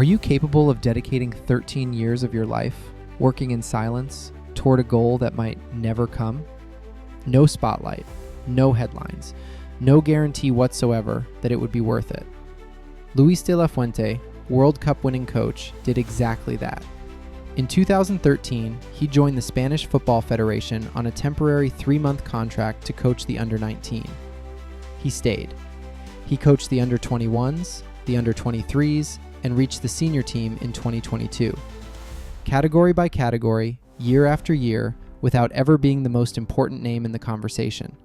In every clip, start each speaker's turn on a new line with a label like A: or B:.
A: Are you capable of dedicating 13 years of your life, working in silence, toward a goal that might never come? No spotlight, no headlines, no guarantee whatsoever that it would be worth it. Luis de la Fuente, World Cup winning coach, did exactly that. In 2013, he joined the Spanish Football Federation on a temporary 3-month contract to coach the under-19. He stayed. He coached the under-21s, the under-23s, and reached the senior team in 2022. Category by category, year after year, without ever being the most important name in the conversation.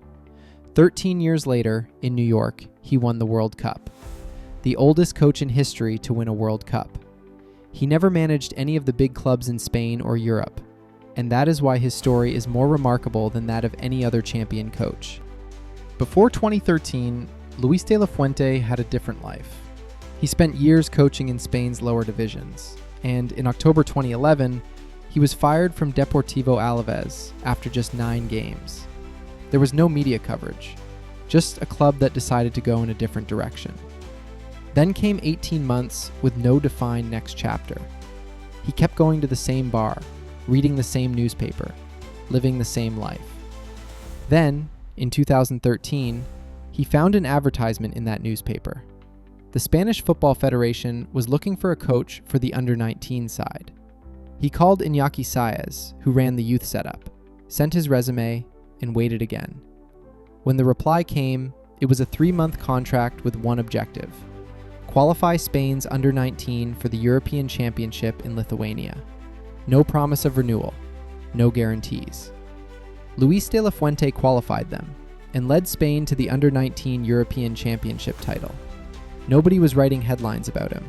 A: 13 years later, in New York, he won the World Cup. The oldest coach in history to win a World Cup. He never managed any of the big clubs in Spain or Europe, and that is why his story is more remarkable than that of any other champion coach. Before 2013, Luis de la Fuente had a different life. He spent years coaching in Spain's lower divisions, and in October 2011, he was fired from Deportivo Alavés after just 9 games. There was no media coverage, just a club that decided to go in a different direction. Then came 18 months with no defined next chapter. He kept going to the same bar, reading the same newspaper, living the same life. Then, in 2013, he found an advertisement in that newspaper. The Spanish Football Federation was looking for a coach for the under-19 side. He called Iñaki Saez, who ran the youth setup, sent his resume, and waited again. When the reply came, it was a 3-month contract with one objective: qualify Spain's under-19 for the European Championship in Lithuania. No promise of renewal, no guarantees. Luis de la Fuente qualified them and led Spain to the under-19 European Championship title. Nobody was writing headlines about him.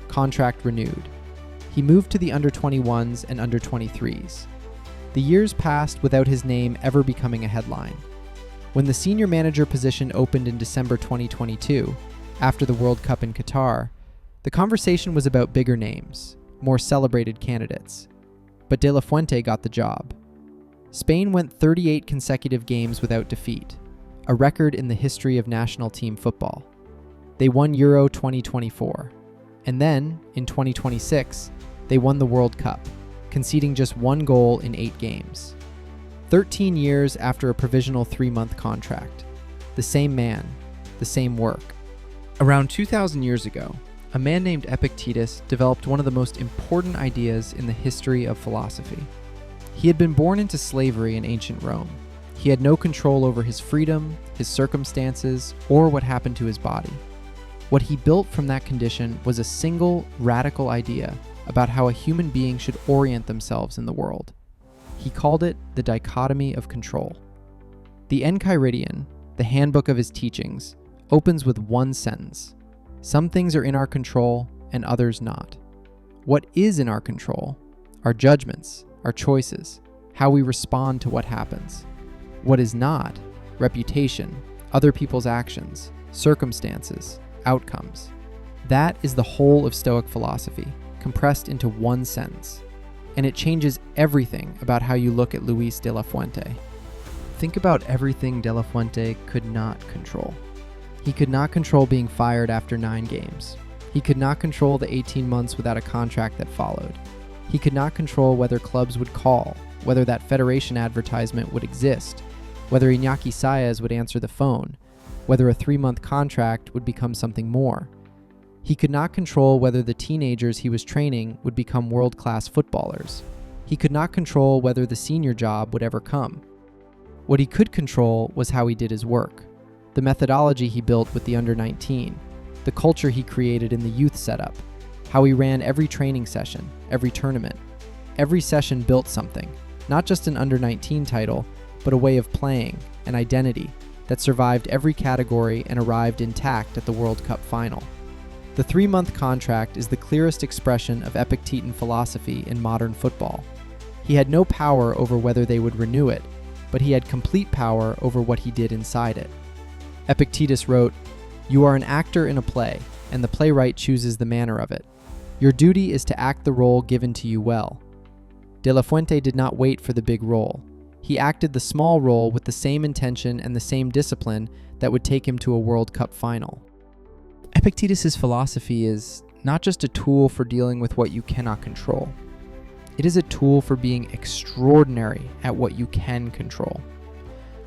A: Contract renewed. He moved to the under-21s and under-23s. The years passed without his name ever becoming a headline. When the senior manager position opened in December 2022, after the World Cup in Qatar, the conversation was about bigger names, more celebrated candidates. But de la Fuente got the job. Spain went 38 consecutive games without defeat, a record in the history of national team football. They won Euro 2024, and then, in 2026, they won the World Cup, conceding just 1 goal in 8 games. 13 years after a provisional 3-month contract. The same man, the same work. Around 2,000 years ago, a man named Epictetus developed one of the most important ideas in the history of philosophy. He had been born into slavery in ancient Rome. He had no control over his freedom, his circumstances, or what happened to his body. What he built from that condition was a single, radical idea about how a human being should orient themselves in the world. He called it the dichotomy of control. The Enchiridion, the handbook of his teachings, opens with one sentence: some things are in our control and others not. What is in our control? Our judgments, our choices, how we respond to what happens. What is not? Reputation, other people's actions, circumstances, outcomes. That is the whole of Stoic philosophy, compressed into one sentence. And it changes everything about how you look at Luis de la Fuente. Think about everything de la Fuente could not control. He could not control being fired after 9 games. He could not control the 18 months without a contract that followed. He could not control whether clubs would call, whether that federation advertisement would exist, whether Iñaki Saez would answer the phone, whether a 3-month contract would become something more. He could not control whether the teenagers he was training would become world-class footballers. He could not control whether the senior job would ever come. What he could control was how he did his work, the methodology he built with the under-19, the culture he created in the youth setup, how he ran every training session, every tournament. Every session built something, not just an under-19 title, but a way of playing, an identity, that survived every category and arrived intact at the World Cup final. The 3-month contract is the clearest expression of Epictetan philosophy in modern football. He had no power over whether they would renew it, but he had complete power over what he did inside it. Epictetus wrote, "You are an actor in a play, and the playwright chooses the manner of it. Your duty is to act the role given to you well." De la Fuente did not wait for the big role. He acted the small role with the same intention and the same discipline that would take him to a World Cup final. Epictetus' philosophy is not just a tool for dealing with what you cannot control. It is a tool for being extraordinary at what you can control.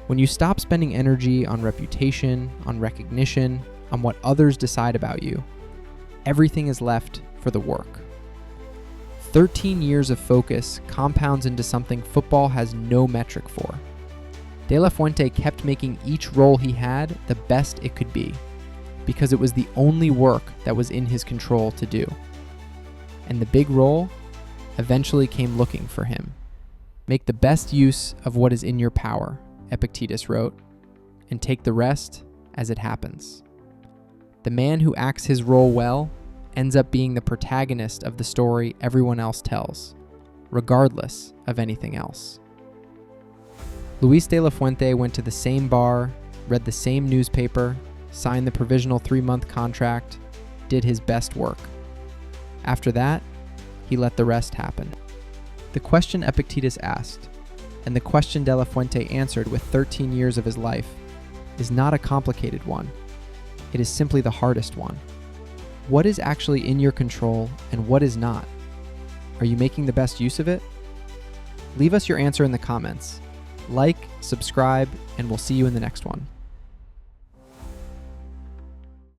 A: When you stop spending energy on reputation, on recognition, on what others decide about you, everything is left for the work. 13 years of focus compounds into something football has no metric for. De La Fuente kept making each role he had the best it could be, because it was the only work that was in his control to do. And the big role eventually came looking for him. Make the best use of what is in your power, Epictetus wrote, and take the rest as it happens. The man who acts his role well ends up being the protagonist of the story everyone else tells, regardless of anything else. Luis de la Fuente went to the same bar, read the same newspaper, signed the provisional 3-month contract, did his best work. After that, he let the rest happen. The question Epictetus asked, and the question de la Fuente answered with 13 years of his life, is not a complicated one. It is simply the hardest one. What is actually in your control and what is not? Are you making the best use of it? Leave us your answer in the comments. Like, subscribe, and we'll see you in the next one.